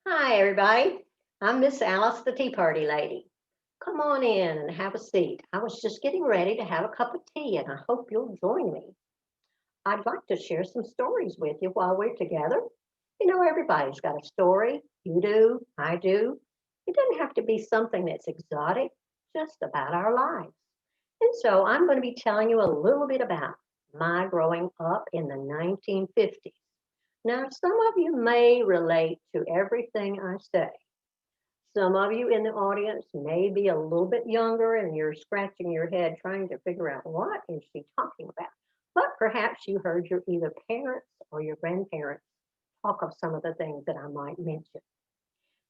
Hi, everybody. I'm Miss Alice, the Tea Party Lady. Come on in and have a seat. I was just getting ready to have a cup of tea, and I hope you'll join me. I'd like to share some stories with you while we're together. Everybody's got a story. You do, I do. It doesn't have to be something that's exotic, just about our lives. And so I'm going to be telling you a little bit about my growing up in the 1950s. Now, some of you may relate to everything I say. Some of you in the audience may be a little bit younger and you're scratching your head trying to figure out what is she talking about. But perhaps you heard your either parents or your grandparents talk of some of the things that I might mention.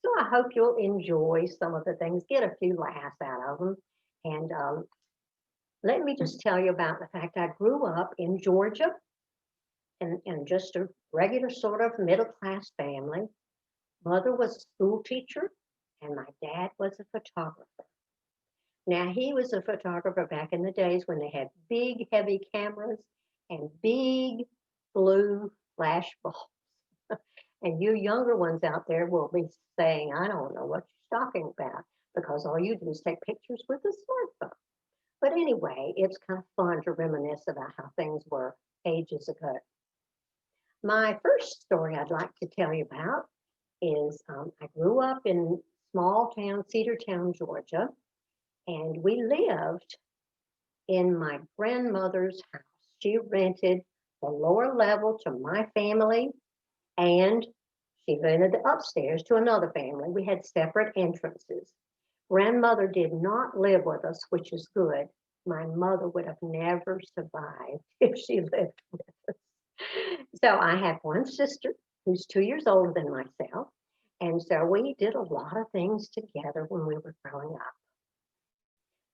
So I hope you'll enjoy some of the things, get a few laughs out of them. And let me just tell you about the fact I grew up in Georgia in just a regular sort of middle class family. Mother was a school teacher and my dad was a photographer. Now, he was a photographer back in the days when they had big, heavy cameras and big blue flash bulbs. And you younger ones out there will be saying, I don't know what you're talking about because all you do is take pictures with a smartphone. But anyway, it's kind of fun to reminisce about how things were ages ago. My first story I'd like to tell you about is I grew up in small town, Cedartown, Georgia, and we lived in my grandmother's house. She rented the lower level to my family and she rented the upstairs to another family. We had separate entrances. Grandmother did not live with us, which is good. My mother would have never survived if she lived with us. So I have one sister who's 2 years older than myself. And so we did a lot of things together when we were growing up.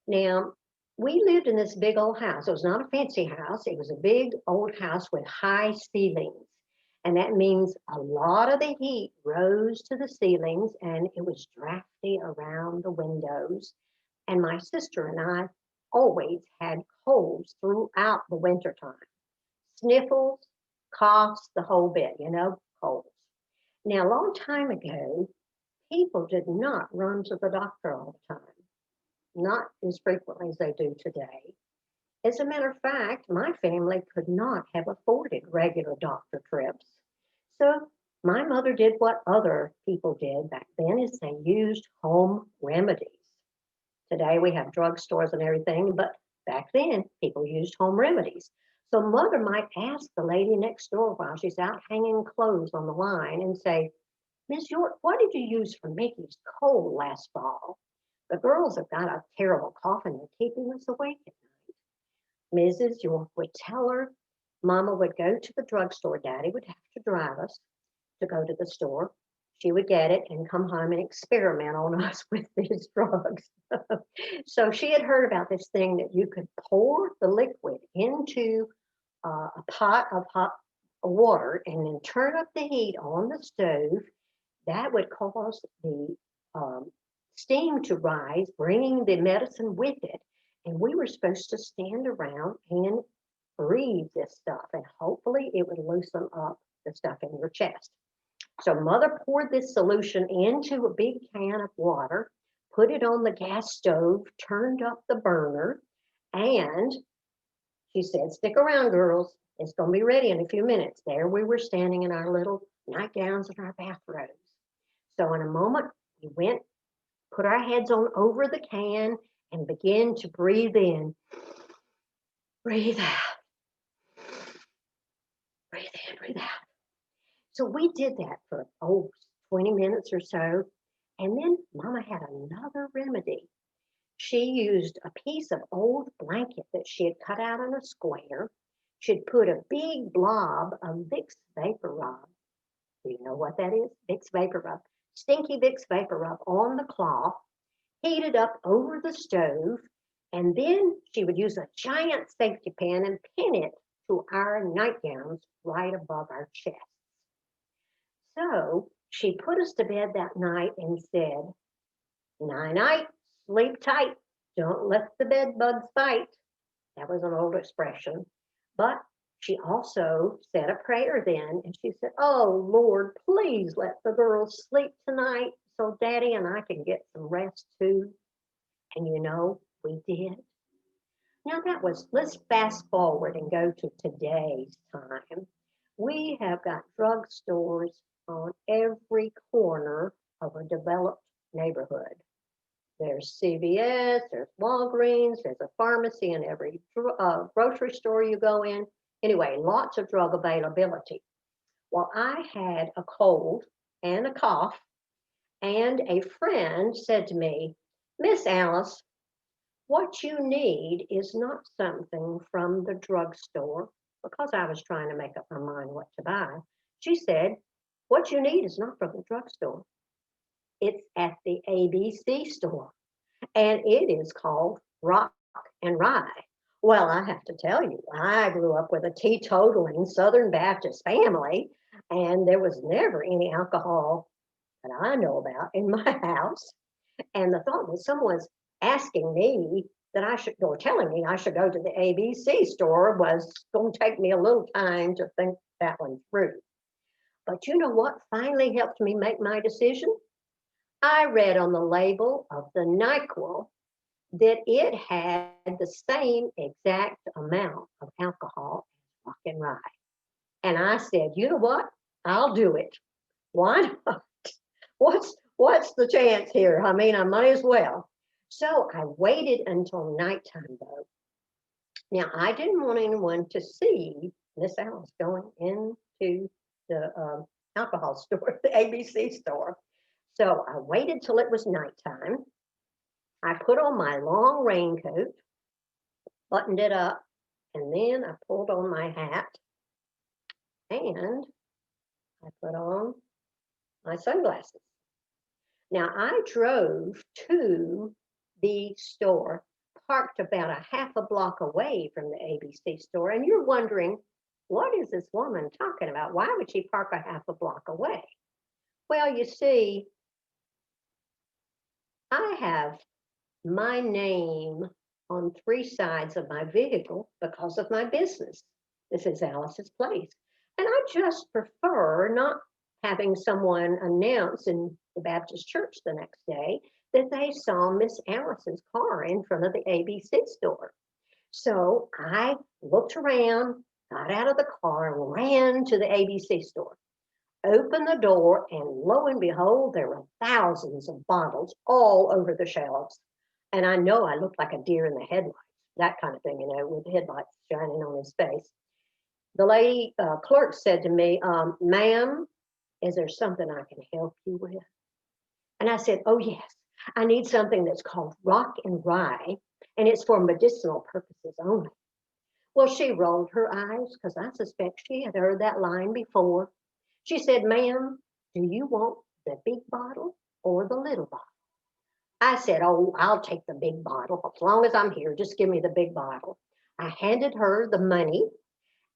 Now, we lived in this big old house. It was not a fancy house. It was a big old house with high ceilings. And that means a lot of the heat rose to the ceilings and it was drafty around the windows. And my sister and I always had colds throughout the wintertime. Sniffles, coughs, the whole bit, colds. Now, a long time ago, people did not run to the doctor all the time, not as frequently as they do today. As a matter of fact, my family could not have afforded regular doctor trips. So my mother did what other people did back then is they used home remedies. Today we have drugstores and everything, but back then people used home remedies. So mother might ask the lady next door while she's out hanging clothes on the line and say, Miss York, what did you use for Mickey's cold last fall? The girls have got a terrible cough and they're keeping us awake at night. Mrs. York would tell her, Mama would go to the drugstore, Daddy would have to drive us to go to the store. She would get it and come home and experiment on us with these drugs. So she had heard about this thing that you could pour the liquid into a pot of hot water and then turn up the heat on the stove. That would cause the steam to rise, bringing the medicine with it. And we were supposed to stand around and breathe this stuff, and hopefully it would loosen up the stuff in your chest. So mother poured this solution into a big can of water, put it on the gas stove, turned up the burner, and she said, stick around, girls. It's going to be ready in a few minutes. There we were standing in our little nightgowns and our bathrobes. So in a moment, we went, put our heads on over the can, and began to breathe in, breathe out, breathe in, breathe out. So we did that for 20 minutes or so. And then Mama had another remedy. She used a piece of old blanket that she had cut out in a square. She'd put a big blob of Vicks Vapor Rub. Do you know what that is? Vicks Vapor Rub. Stinky Vicks Vapor Rub on the cloth, heated up over the stove, and then she would use a giant safety pin and pin it to our nightgowns right above our chests. So she put us to bed that night and said, night night, sleep tight, don't let the bed bugs bite. That was an old expression. But She also said a prayer then, and she said, "Oh, Lord, please let the girls sleep tonight so Daddy and I can get some rest too." And we did. Now let's fast forward and go to today's time. We have got drugstores on every corner of a developed neighborhood. There's CVS, there's Walgreens, there's a pharmacy in every grocery store you go in. Anyway, lots of drug availability. Well, I had a cold and a cough, and a friend said to me, "Miss Alice, what you need is not something from the drugstore," because I was trying to make up my mind what to buy. She said, "What you need is not from the drugstore. It's at the ABC store, and it is called Rock and Rye." Well, I have to tell you, I grew up with a teetotaling Southern Baptist family, and there was never any alcohol that I know about in my house. And the thought that someone's asking me that I should, or telling me I should go to the ABC store was going to take me a little time to think that one through. But you know what finally helped me make my decision? I read on the label of the NyQuil that it had the same exact amount of alcohol as Rock and Rye. And I said, you know what? I'll do it. Why not? What's the chance here? I mean, I might as well. So I waited until nighttime though. Now I didn't want anyone to see Miss Alice going into the alcohol store, the ABC store. So I waited till it was nighttime. I put on my long raincoat, buttoned it up, and then I pulled on my hat and I put on my sunglasses. Now I drove to the store, parked about a half a block away from the ABC store, and you're wondering, what is this woman talking about? Why would she park a half a block away? Well, you see, I have my name on three sides of my vehicle because of my business. This is Alice's Place. And I just prefer not having someone announce in the Baptist church the next day that they saw Miss Alice's car in front of the ABC store. So I looked around, got out of the car, and ran to the ABC store. Opened the door, and lo and behold, there were thousands of bottles all over the shelves. And I know I looked like a deer in the headlights, that kind of thing, with the headlights shining on his face. The lady clerk said to me, "Ma'am, is there something I can help you with?" And I said, "Oh, yes, I need something that's called Rock and Rye, and it's for medicinal purposes only." Well, she rolled her eyes because I suspect she had heard that line before. She said, "Ma'am, do you want the big bottle or the little bottle?" I said, "Oh, I'll take the big bottle. As long as I'm here, just give me the big bottle." I handed her the money,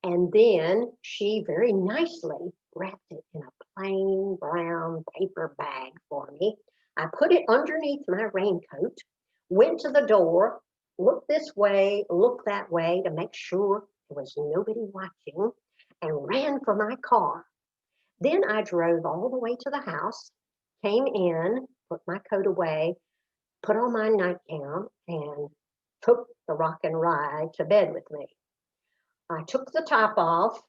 and then she very nicely wrapped it in a plain brown paper bag for me. I put it underneath my raincoat, went to the door, looked this way, looked that way to make sure there was nobody watching, and ran for my car. Then I drove all the way to the house, came in, put my coat away, put on my nightgown, and took the Rock and Rye to bed with me. I took the top off.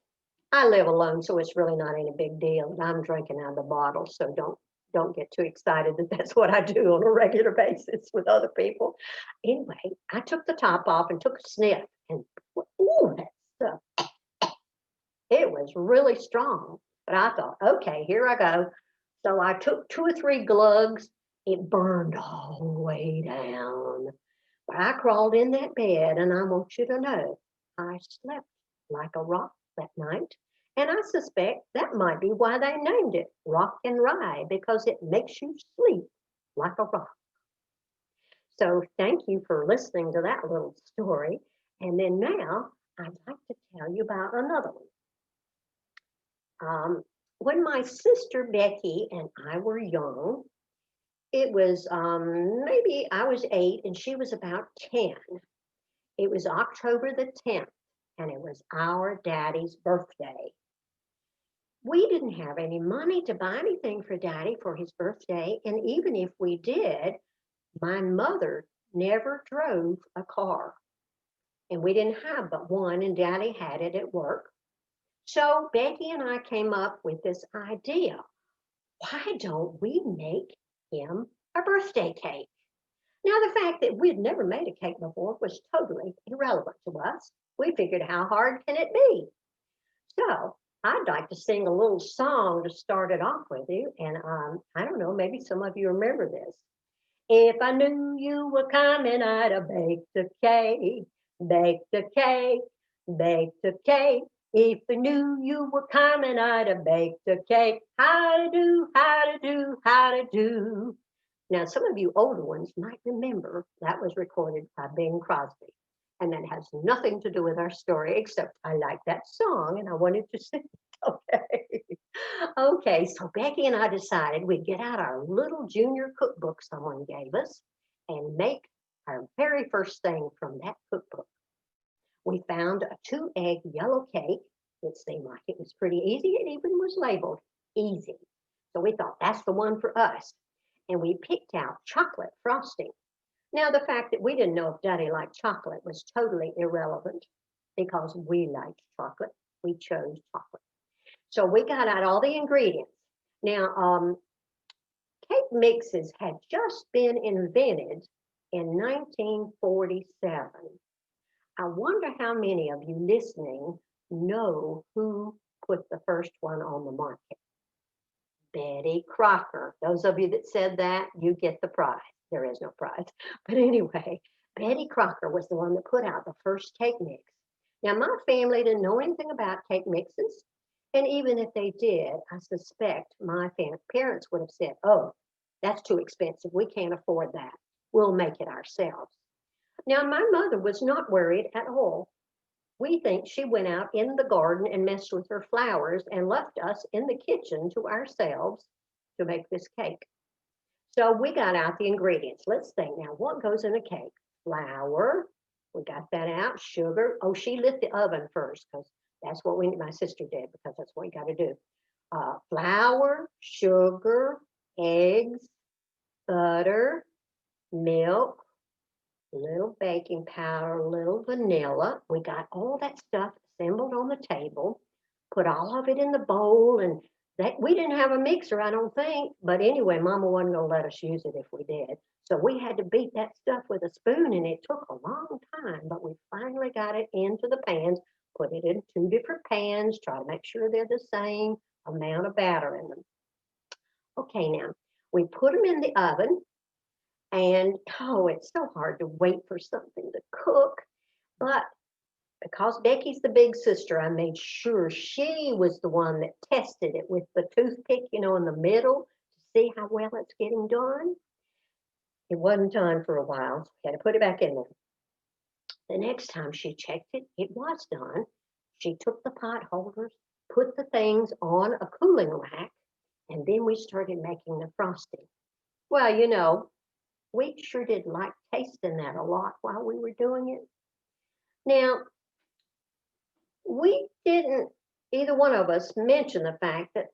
I live alone, so it's really not any big deal. I'm drinking out of the bottle, so don't get too excited that that's what I do on a regular basis with other people. Anyway, I took the top off and took a sniff, and ooh, that stuff, it was really strong. But I thought, okay, here I go. So I took two or three glugs. It burned all the way down. But I crawled in that bed, and I want you to know, I slept like a rock that night. And I suspect that might be why they named it Rock and Rye, because it makes you sleep like a rock. So thank you for listening to that little story. And then now I'd like to tell you about another one. When my sister Becky and I were young, it was maybe I was 8 and she was about 10. It was October the 10th. and it was our daddy's birthday. We didn't have any money to buy anything for Daddy for his birthday, and even if we did, my mother never drove a car, and we didn't have but one, and Daddy had it at work. So Becky and I came up with this idea. Why don't we make him a birthday cake? Now, the fact that we'd never made a cake before was totally irrelevant to us. We figured, how hard can it be? So I'd like to sing a little song to start it off with you. And I don't know, maybe some of you remember this. If I knew you were coming, I'd have baked a cake, baked a cake, baked a cake. If I knew you were coming, I'd have baked a cake. How to do, how to do, how to do. Now, some of you older ones might remember that was recorded by Bing Crosby. And that has nothing to do with our story, except I like that song and I wanted to sing it. Okay. Okay, so Becky and I decided we'd get out our little junior cookbook someone gave us and make our very first thing from that cookbook. We found a 2-egg yellow cake. It seemed like it was pretty easy. It even was labeled easy. So we thought that's the one for us. And we picked out chocolate frosting. Now, the fact that we didn't know if Daddy liked chocolate was totally irrelevant because we liked chocolate. We chose chocolate. So we got out all the ingredients. Now, cake mixes had just been invented in 1947. I wonder how many of you listening know who put the first one on the market. Betty Crocker. Those of you that said that, you get the prize. There is no prize. But anyway, Betty Crocker was the one that put out the first cake mix. Now, my family didn't know anything about cake mixes. And even if they did, I suspect my parents would have said, oh, that's too expensive. We can't afford that. We'll make it ourselves. Now, my mother was not worried at all. We think she went out in the garden and messed with her flowers and left us in the kitchen to ourselves to make this cake. So we got out the ingredients. Let's think now, what goes in a cake? Flour, we got that out. Sugar, oh, she lit the oven first because that's what my sister did because that's what you got to do. Flour, sugar, eggs, butter, milk, little baking powder, little vanilla. We got all that stuff assembled on the table, put all of it in the bowl, and that we didn't have a mixer, I don't think. But anyway, Mama wasn't gonna let us use it if we did. So we had to beat that stuff with a spoon, and it took a long time, but we finally got it into the pans, put it in 2 different pans, try to make sure they're the same amount of batter in them. Okay, now we put them in the oven. And oh, it's so hard to wait for something to cook. But because Becky's the big sister, I made sure she was the one that tested it with the toothpick, in the middle to see how well it's getting done. It wasn't done for a while, so we had to put it back in there. The next time she checked it, it was done. She took the pot holders, put the things on a cooling rack, and then we started making the frosting. Well, we sure did like tasting that a lot while we were doing it. Now, we didn't, either one of us, mention the fact that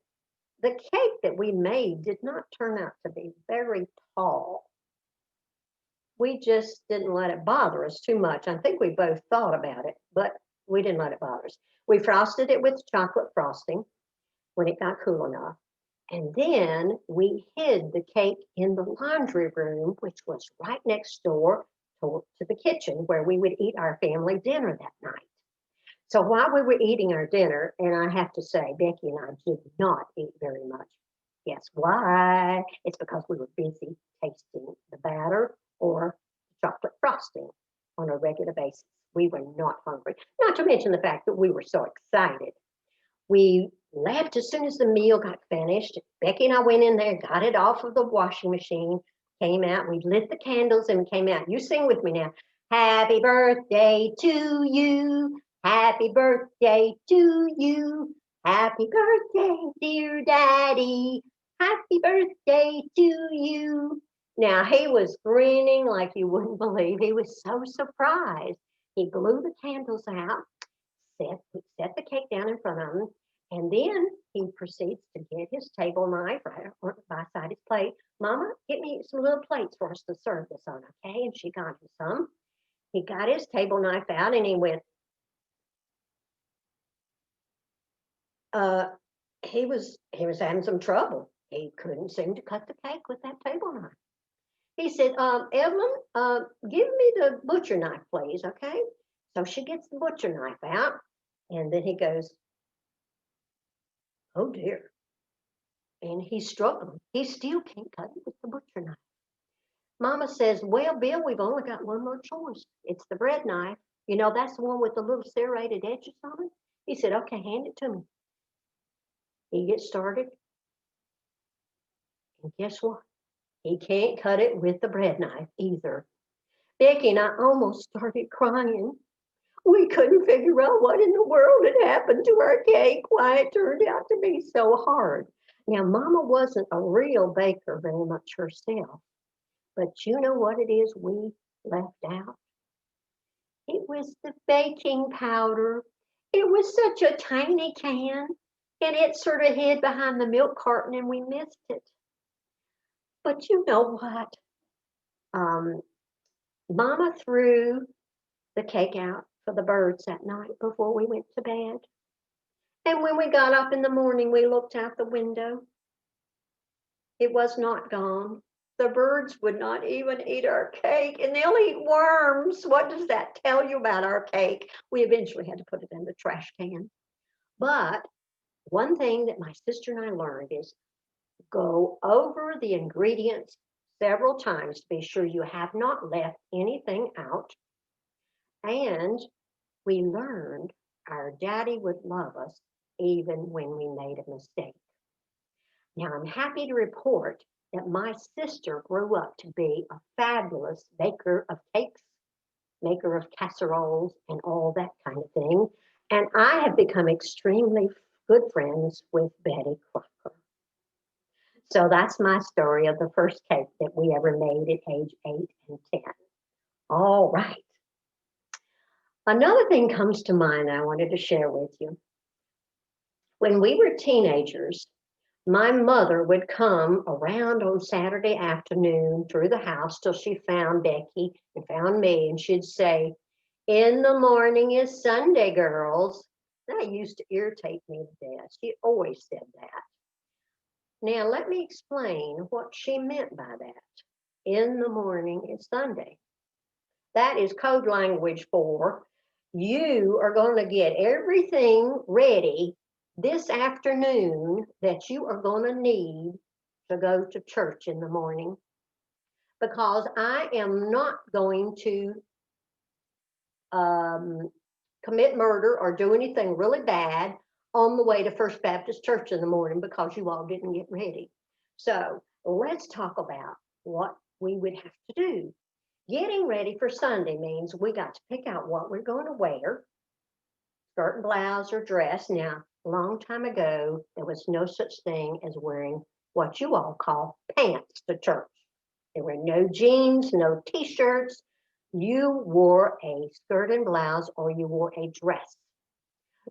the cake that we made did not turn out to be very tall. We just didn't let it bother us too much. I think we both thought about it, but we didn't let it bother us. We frosted it with chocolate frosting when it got cool enough. And then we hid the cake in the laundry room, which was right next door to the kitchen where we would eat our family dinner that night. So while we were eating our dinner, and I have to say, Becky and I did not eat very much. Guess why? It's because we were busy tasting the batter or chocolate frosting on a regular basis. We were not hungry, not to mention the fact that we were so excited. We left as soon as the meal got finished. Becky and I went in there, got it off of the washing machine, came out, we lit the candles and came out. You sing with me now. Happy birthday to you. Happy birthday to you. Happy birthday, dear Daddy. Happy birthday to you. Now, he was grinning like you wouldn't believe. He was so surprised. He blew the candles out, set the cake down in front of him, and then he proceeds to get his table knife right beside his plate. Mama, get me some little plates for us to serve this on, okay? And she got him some. He got his table knife out and he went, uh, he was having some trouble. He couldn't seem to cut the cake with that table knife. He said, Evelyn, give me the butcher knife, please, okay? So she gets the butcher knife out, and then he goes, oh dear. And he's struggling. He still can't cut it with the butcher knife. Mama says, well, Bill, we've only got one more choice. It's the bread knife. You know, that's the one with the little serrated edges on it. He said, okay, hand it to me. He gets started. And guess what? He can't cut it with the bread knife either. Becky and I almost started crying. We couldn't figure out what in the world had happened to our cake, why it turned out to be so hard. Now, Mama wasn't a real baker very much herself, but you know what it is we left out? It was the baking powder. It was such a tiny can, and it sort of hid behind the milk carton, and we missed it. But you know what? Mama threw the cake out for the birds that night before we went to bed. And when we got up in the morning, we looked out the window. It was not gone. The birds would not even eat our cake, and they'll eat worms. What does that tell you about our cake? We eventually had to put it in the trash can. But one thing that my sister and I learned is go over the ingredients several times to be sure you have not left anything out. And we learned our daddy would love us even when we made a mistake. Now, I'm happy to report that my sister grew up to be a fabulous baker of cakes, maker of casseroles, and all that kind of thing. And I have become extremely good friends with Betty Crocker. So that's my story of the first cake that we ever made at age 8 and 10. All right. Another thing comes to mind I wanted to share with you. When we were teenagers, my mother would come around on Saturday afternoon through the house till she found Becky and found me, and she'd say, in the morning is Sunday, girls. That used to irritate me to death. She always said that. Now, let me explain what she meant by that. In the morning is Sunday. That is code language for you are going to get everything ready this afternoon that you are going to need to go to church in the morning, because I am not going to commit murder or do anything really bad on the way to First Baptist Church in the morning because you all didn't get ready. So let's talk about what we would have to do. Getting ready for Sunday means we got to pick out what we're going to wear, skirt and blouse or dress. Now, a long time ago, there was no such thing as wearing what you all call pants to church. There were no jeans, no t-shirts. You wore a skirt and blouse or you wore a dress.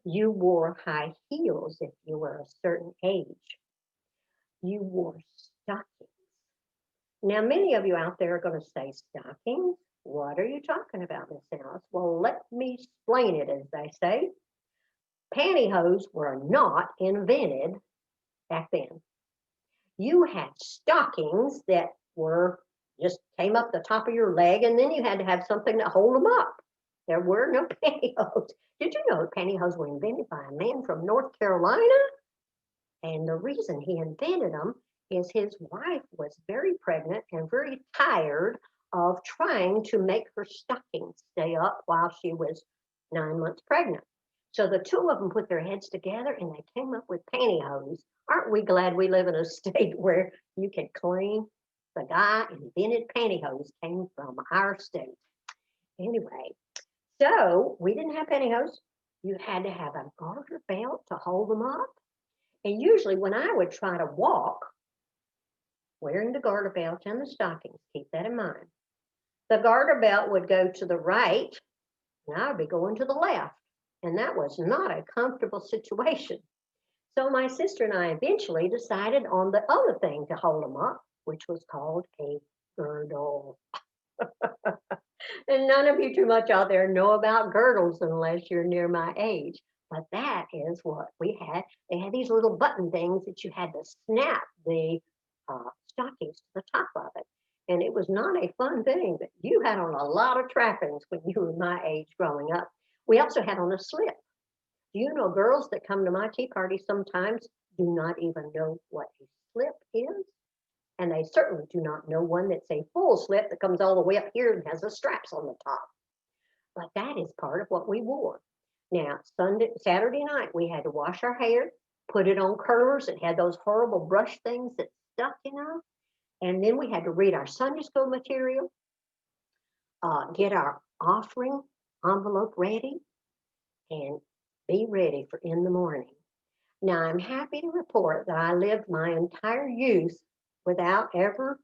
You wore high heels if you were a certain age. You wore stockings. Now, many of you out there are going to say, stockings? What are you talking about, Miss Alice? Well, let me explain it, as they say. Pantyhose were not invented back then. You had stockings that were just came up the top of your leg, and then you had to have something to hold them up. There were no pantyhose. Did you know pantyhose were invented by a man from North Carolina? And the reason he invented them is his wife was very pregnant and very tired of trying to make her stockings stay up while she was 9 months pregnant. So the two of them put their heads together and they came up with pantyhose. Aren't we glad we live in a state where you can claim the guy invented pantyhose came from our state? Anyway, so we didn't have pantyhose. You had to have a garter belt to hold them up. And usually when I would try to walk, wearing the garter belt and the stockings, keep that in mind. The garter belt would go to the right, and I would be going to the left. and that was not a comfortable situation. So my sister and I eventually decided on the other thing to hold them up, which was called a girdle. And none of you too much out there know about girdles unless you're near my age. But that is what we had. They had these little button things that you had to snap the stockings to the top of it. And it was not a fun thing, but you had on a lot of trappings when you were my age growing up. We also had on a slip. Do you know girls that come to my tea party sometimes do not even know what a slip is? And they certainly do not know one that's a full slip that comes all the way up here and has the straps on the top. But that is part of what we wore. Now, Saturday night, we had to wash our hair, put it on curlers. It had those horrible brush things that stuck, And then we had to read our Sunday school material, get our offering envelope ready, and be ready for in the morning. Now, I'm happy to report that I lived my entire youth without ever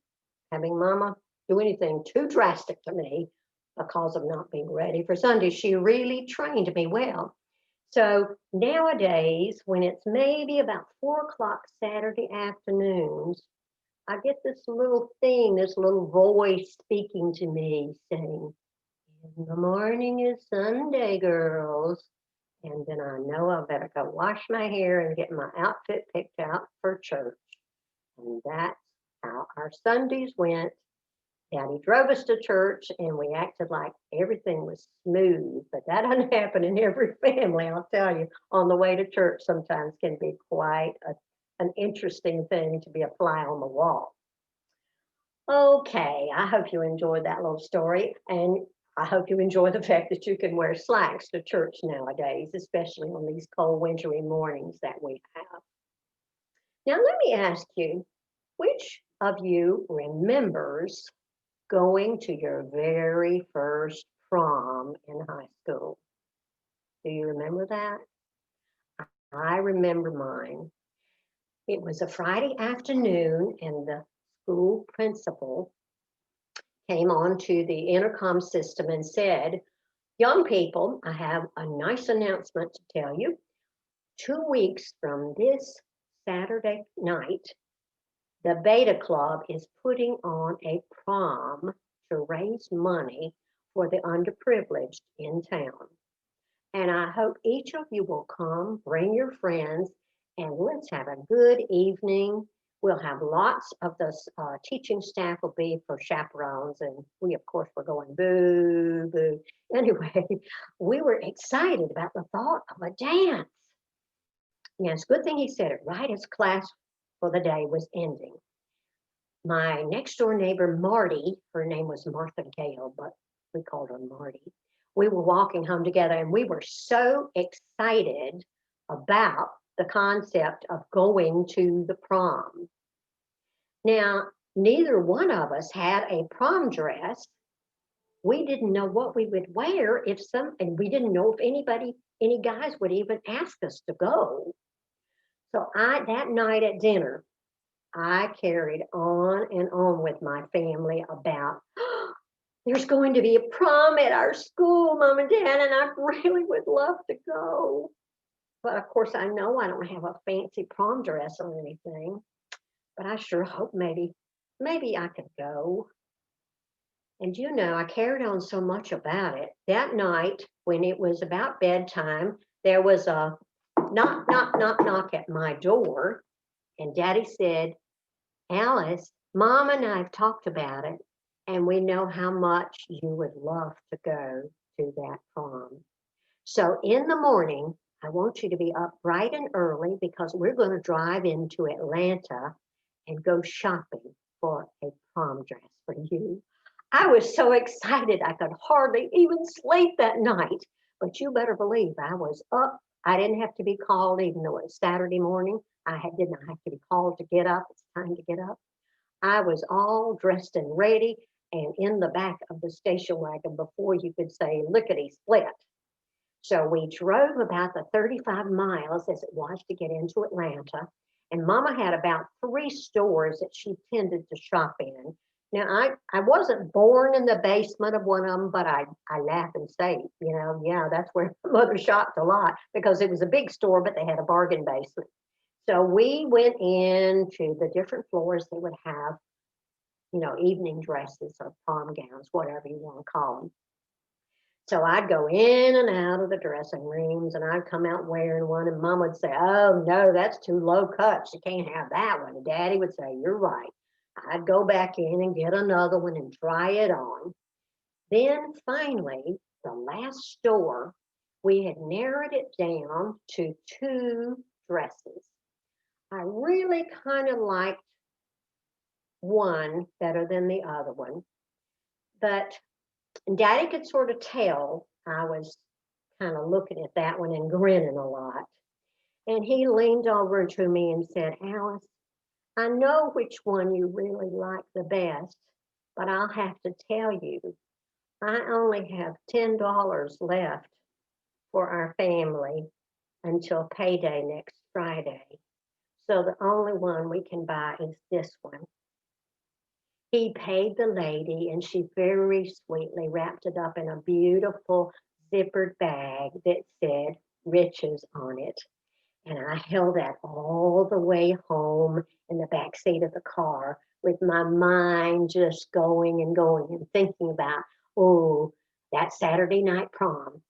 having Mama do anything too drastic to me because of not being ready for Sunday. She really trained me well. So nowadays, when it's maybe about 4 o'clock Saturday afternoons, I get this little thing, this little voice speaking to me saying, "In the morning is Sunday, girls." And then I know I better go wash my hair and get my outfit picked out for church. And that's how our Sundays went. Daddy drove us to church and we acted like everything was smooth, but that doesn't happen in every family, I'll tell you. On the way to church sometimes can be quite an interesting thing to be a fly on the wall. Okay, I hope you enjoyed that little story, and I hope you enjoy the fact that you can wear slacks to church nowadays, especially on these cold wintry mornings that we have. Now, let me ask you, which of you remembers going to your very first prom in high school? Do you remember that? I remember mine. It was a Friday afternoon, and the school principal came on to the intercom system and said, "Young people, I have a nice announcement to tell you. 2 weeks from this Saturday night, the Beta Club is putting on a prom to raise money for the underprivileged in town. And I hope each of you will come, bring your friends, and let's have a good evening. We'll have lots of the teaching staff will be for chaperones, and we, of course, were going boo, boo. Anyway, we were excited about the thought of a dance. Yes, good thing he said it right as class for the day was ending. My next door neighbor, Marty, her name was Martha Gale, but we called her Marty. We were walking home together and we were so excited about the concept of going to the prom. Now, neither one of us had a prom dress. We didn't know what we would wear and we didn't know if any guys would even ask us to go. So that night at dinner, I carried on and on with my family about, there's going to be a prom at our school, Mom and Dad, and I really would love to go. But of course, I know I don't have a fancy prom dress or anything, but I sure hope maybe I could go. And I carried on so much about it. That night, when it was about bedtime, there was a knock, knock, knock, knock at my door. And Daddy said, "Alice, Mom and I have talked about it, and we know how much you would love to go to that prom. So in the morning, I want you to be up bright and early because we're going to drive into Atlanta and go shopping for a prom dress for you." I was so excited I could hardly even sleep that night. But you better believe I was up. I didn't have to be called, even though it was Saturday morning. Did not have to be called to get up. It's time to get up. I was all dressed and ready and in the back of the station wagon before you could say lickety split. So we drove about the 35 miles as it was to get into Atlanta. And Mama had about 3 stores that she tended to shop in. Now, I wasn't born in the basement of one of them, but I laugh and say, yeah, that's where my mother shopped a lot because it was a big store, but they had a bargain basement. So we went into the different floors. They would have, evening dresses or prom gowns, whatever you want to call them. So I'd go in and out of the dressing rooms and I'd come out wearing one, and Mom would say, "Oh, no, that's too low cut. You can't have that one." And Daddy would say, "You're right." I'd go back in and get another one and try it on. Then finally, the last store, we had narrowed it down to two dresses. I really kind of liked one better than the other one, but Daddy could sort of tell I was kind of looking at that one and grinning a lot. And he leaned over to me and said, "Alice, I know which one you really like the best, but I'll have to tell you, I only have $10 left for our family until payday next Friday. So the only one we can buy is this one." He paid the lady, and she very sweetly wrapped it up in a beautiful zippered bag that said Riches on it. And I held that all the way home in the back seat of the car with my mind just going and going and thinking about, oh, that Saturday night prom.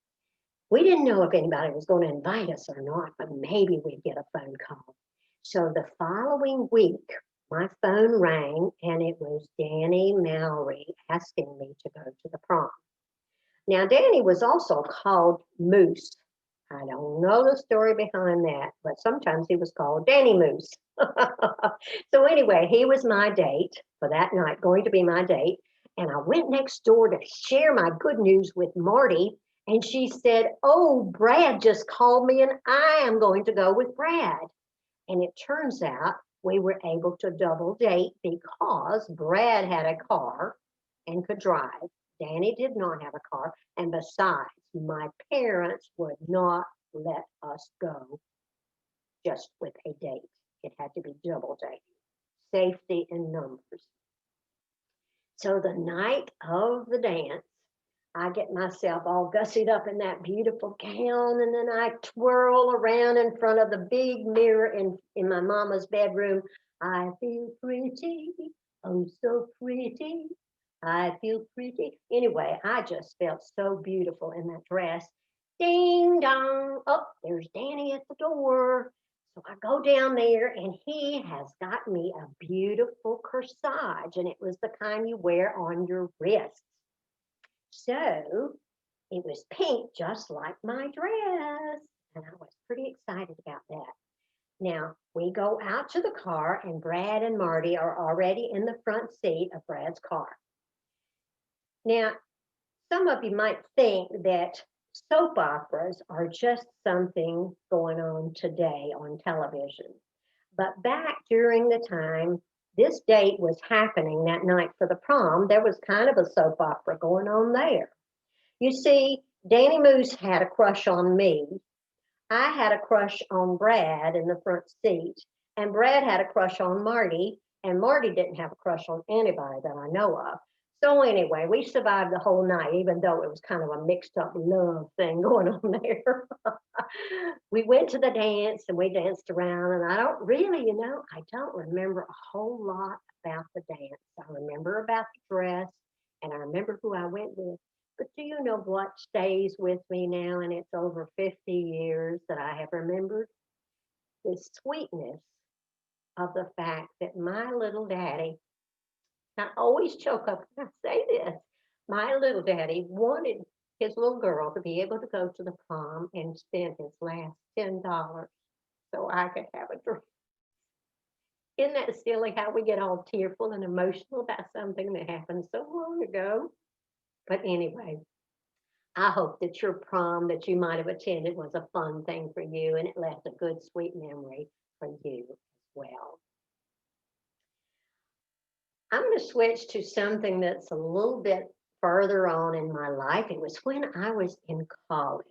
We didn't know if anybody was going to invite us or not, but maybe we'd get a phone call. So the following week, my phone rang and it was Danny Mallory asking me to go to the prom. Now, Danny was also called Moose. I don't know the story behind that, but sometimes he was called Danny Moose. So anyway, he was my date for that night, going to be my date. And I went next door to share my good news with Marty. And she said, "Oh, Brad just called me and I am going to go with Brad." And it turns out we were able to double date because Brad had a car and could drive. Danny did not have a car. And besides, my parents would not let us go just with a date. It had to be double date. Safety in numbers. So the night of the dance, I get myself all gussied up in that beautiful gown, and then I twirl around in front of the big mirror in my mama's bedroom. I feel pretty, oh so pretty. I feel pretty. Anyway, I just felt so beautiful in that dress. Ding dong. Oh, there's Danny at the door. So I go down there and he has got me a beautiful corsage, and it was the kind you wear on your wrist. So it was pink, just like my dress. And I was pretty excited about that. Now we go out to the car, and Brad and Marty are already in the front seat of Brad's car. Now, some of you might think that soap operas are just something going on today on television. But back during the time this date was happening that night for the prom, there was kind of a soap opera going on there. You see, Danny Moose had a crush on me. I had a crush on Brad in the front seat, and Brad had a crush on Marty, and Marty didn't have a crush on anybody that I know of. So anyway, we survived the whole night, even though it was kind of a mixed up love thing going on there. We went to the dance and we danced around, and I don't really, I don't remember a whole lot about the dance. I remember about the dress, and I remember who I went with. But do you know what stays with me now? And it's over 50 years that I have remembered the sweetness of the fact that my little daddy, I always choke up when I say this, my little daddy wanted his little girl to be able to go to the prom and spend his last $10 so I could have a drink. Isn't that silly how we get all tearful and emotional about something that happened so long ago? But anyway, I hope that your prom that you might have attended was a fun thing for you and it left a good, sweet memory for you as well. I'm going to switch to something that's a little bit further on in my life. It was when I was in college.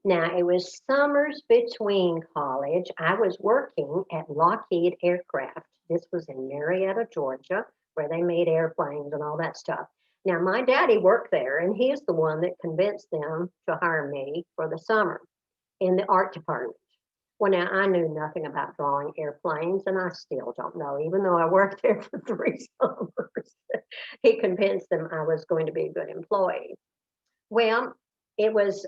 Now, it was summers between college. I was working at Lockheed Aircraft. This was in Marietta, Georgia, where they made airplanes and all that stuff. Now, my daddy worked there, and he's the one that convinced them to hire me for the summer in the art department. Well, now I knew nothing about drawing airplanes, and I still don't know, even though I worked there for 3 summers. He convinced them I was going to be a good employee. Well, it was,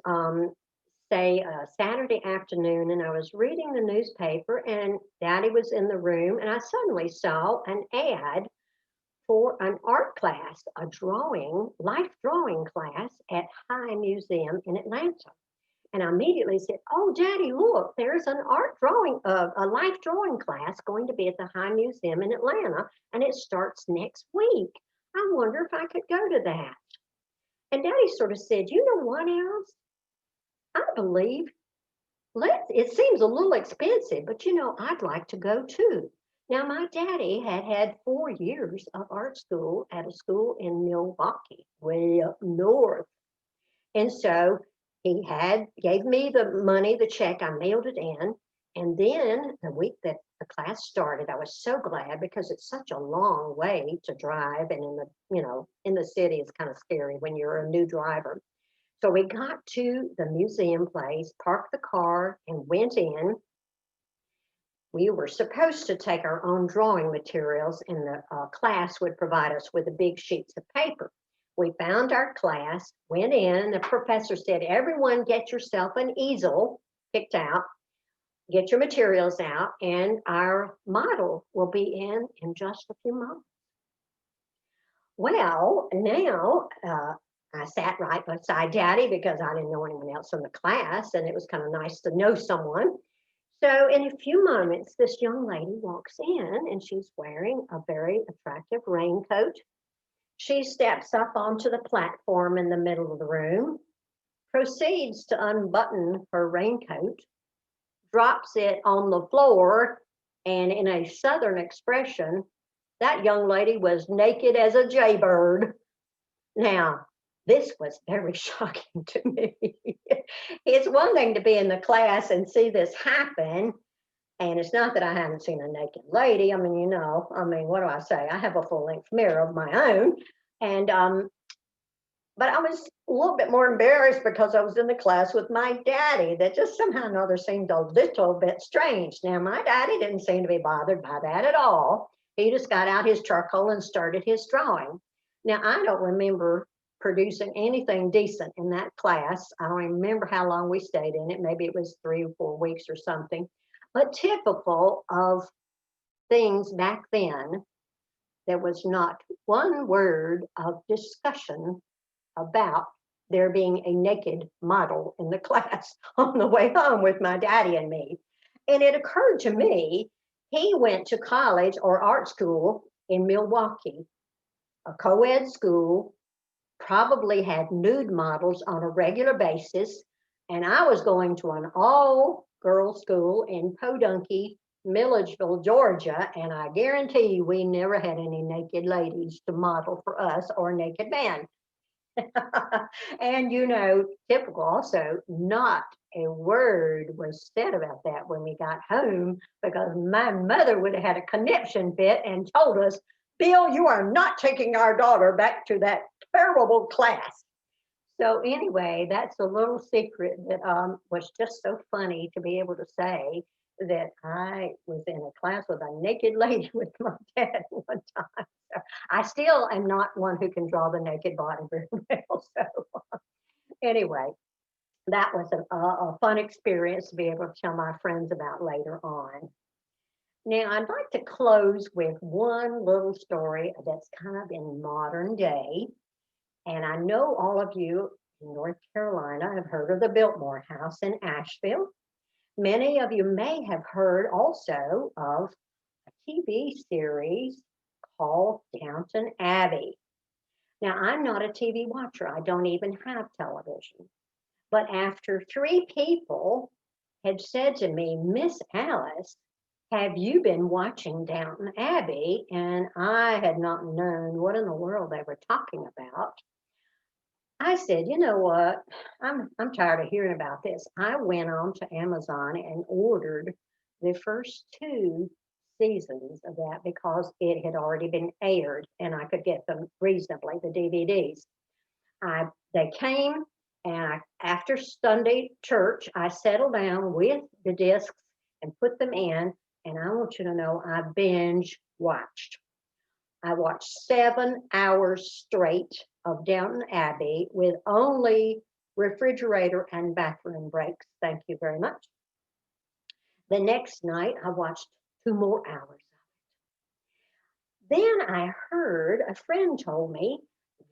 say, a Saturday afternoon, and I was reading the newspaper, and Daddy was in the room, and I suddenly saw an ad for an art class, a life drawing class at High Museum in Atlanta. And I immediately said, "Oh, Daddy, look, there's an a life drawing class going to be at the High Museum in Atlanta, and it starts next week. I wonder if I could go to that." And Daddy sort of said, "You know what else? I believe it seems a little expensive, but I'd like to go too." Now, my daddy had had 4 years of art school at a school in Milwaukee, way up north. And so gave me the money, the check, I mailed it in. And then the week that the class started, I was so glad because it's such a long way to drive. And in the city, it's kind of scary when you're a new driver. So we got to the museum place, parked the car, and went in. We were supposed to take our own drawing materials, and the class would provide us with the big sheets of paper. We found our class, went in, the professor said, "Everyone get yourself an easel picked out, get your materials out, and our model will be in just a few months." Well, now I sat right beside Daddy because I didn't know anyone else in the class, and it was kind of nice to know someone. So in a few moments, this young lady walks in, and she's wearing a very attractive raincoat. She steps up onto the platform in the middle of the room, proceeds to unbutton her raincoat, drops it on the floor, and in a Southern expression, that young lady was naked as a jaybird. Now, this was very shocking to me. It's one thing to be in the class and see this happen. And it's not that I haven't seen a naked lady. What do I say? I have a full length mirror of my own. And, but I was a little bit more embarrassed because I was in the class with my daddy. That just somehow or another seemed a little bit strange. Now, my daddy didn't seem to be bothered by that at all. He just got out his charcoal and started his drawing. Now, I don't remember producing anything decent in that class. I don't remember how long we stayed in it. Maybe it was 3 or 4 weeks or something. But typical of things back then, there was not one word of discussion about there being a naked model in the class on the way home with my daddy and me. And it occurred to me, he went to college or art school in Milwaukee, a co-ed school, probably had nude models on a regular basis. And I was going to an all-girls school in Podunkie, Milledgeville, Georgia, and I guarantee you we never had any naked ladies to model for us or naked men. And typical also, not a word was said about that when we got home because my mother would have had a conniption fit and told us, "Bill, you are not taking our daughter back to that terrible class." So anyway, that's a little secret that was just so funny to be able to say that I was in a class with a naked lady with my dad one time. So I still am not one who can draw the naked body very well. So anyway, that was a fun experience to be able to tell my friends about later on. Now, I'd like to close with one little story that's kind of in modern day. And I know all of you in North Carolina have heard of the Biltmore House in Asheville. Many of you may have heard also of a TV series called Downton Abbey. Now, I'm not a TV watcher. I don't even have television. But after 3 people had said to me, "Miss Alice, have you been watching Downton Abbey?" And I had not known what in the world they were talking about. I said, "You know what? I'm tired of hearing about this." I went on to Amazon and ordered the first 2 seasons of that because it had already been aired and I could get them reasonably, the DVDs. They came, and after Sunday church, I settled down with the discs and put them in. And I want you to know I binge watched. I watched 7 hours straight of Downton Abbey with only refrigerator and bathroom breaks. Thank you very much. The next night, I watched 2 more hours. Then I heard a friend told me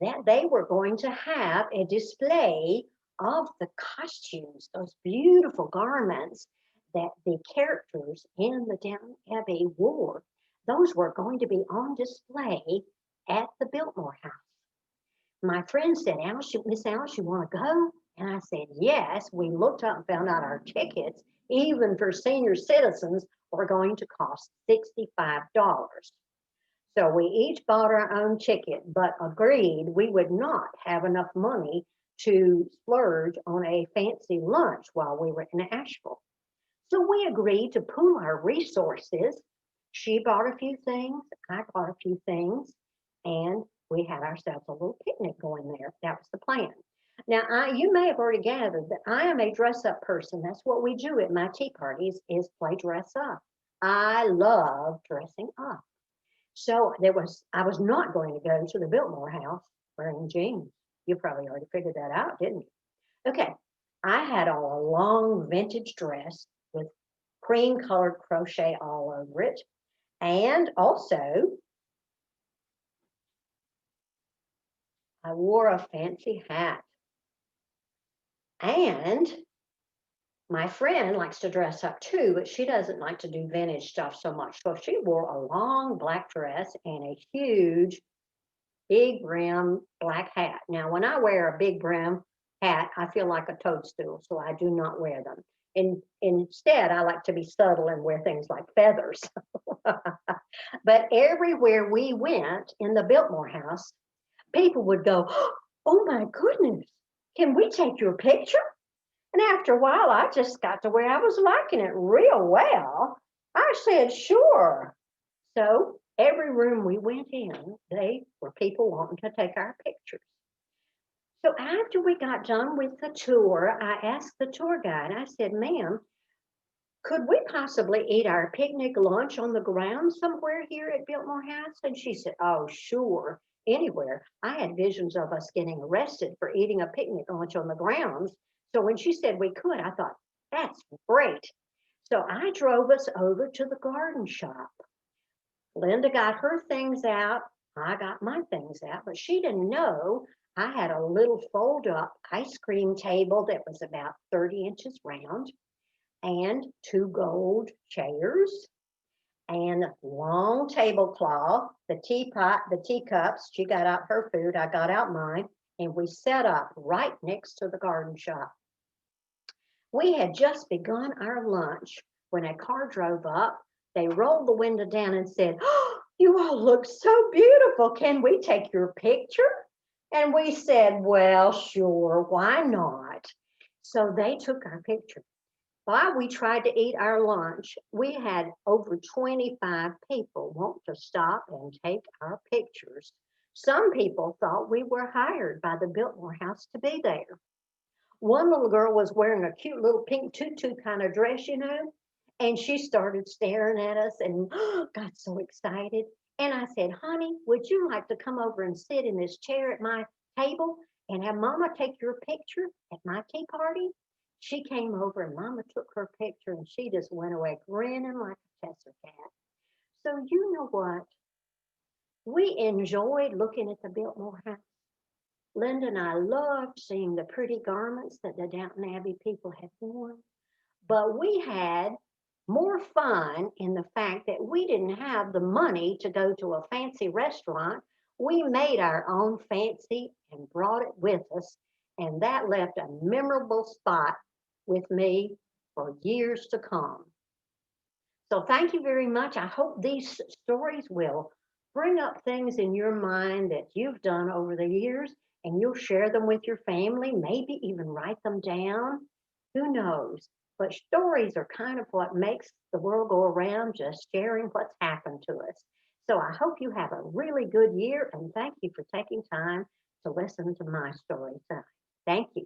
that they were going to have a display of the costumes, those beautiful garments that the characters in the Downton Abbey wore. Those were going to be on display at the Biltmore House. My friend said, Alice, Miss Alice, you want to go? And I said, yes. We looked up and found out our tickets, even for senior citizens, were going to cost $65. So we each bought our own ticket, but agreed we would not have enough money to splurge on a fancy lunch while we were in Asheville. So we agreed to pool our resources. She bought a few things, I bought a few things, and we had ourselves a little picnic going there. That was the plan. Now, you may have already gathered that I am a dress-up person. That's what we do at my tea parties is play dress up. I love dressing up. So I was not going to go to the Biltmore House wearing jeans. You probably already figured that out, didn't you? Okay, I had on a long vintage dress with cream colored crochet all over it. And also, I wore a fancy hat. And my friend likes to dress up too, but she doesn't like to do vintage stuff so much. So she wore a long black dress and a huge, big brim black hat. Now, when I wear a big brim hat, I feel like a toadstool, so I do not wear them. Instead, I like to be subtle and wear things like feathers. But everywhere we went in the Biltmore House, people would go, oh my goodness, can we take your picture? And after a while, I just got to where I was liking it real well. I said, sure. So every room we went in, they were people wanting to take our pictures. So after we got done with the tour, I asked the tour guide, I said, ma'am, could we possibly eat our picnic lunch on the ground somewhere here at Biltmore House? And she said, oh, sure, anywhere. I had visions of us getting arrested for eating a picnic lunch on the grounds. So when she said we could, I thought, that's great. So I drove us over to the garden shop. Linda got her things out. I got my things out, but she didn't know I had a little fold up ice cream table that was about 30 inches round and 2 gold chairs and long tablecloth, the teapot, the teacups. She got out her food, I got out mine, and we set up right next to the garden shop. We had just begun our lunch when a car drove up. They rolled the window down and said, oh, you all look so beautiful. Can we take your picture? And we said, well, sure, why not? So they took our picture. While we tried to eat our lunch, we had over 25 people want to stop and take our pictures. Some people thought we were hired by the Biltmore House to be there. One little girl was wearing a cute little pink tutu kind of dress, and she started staring at us and got so excited. And I said, honey, would you like to come over and sit in this chair at my table and have Mama take your picture at my tea party? She came over and Mama took her picture and she just went away grinning like a Cheshire cat. So you know what? We enjoyed looking at the Biltmore House. Linda and I loved seeing the pretty garments that the Downton Abbey people had worn. But we had more fun in the fact that we didn't have the money to go to a fancy restaurant. We made our own fancy and brought it with us. And that left a memorable spot with me for years to come. So thank you very much. I hope these stories will bring up things in your mind that you've done over the years, and you'll share them with your family, maybe even write them down. Who knows? But stories are kind of what makes the world go around, just sharing what's happened to us. So I hope you have a really good year and thank you for taking time to listen to my story tonight. Thank you.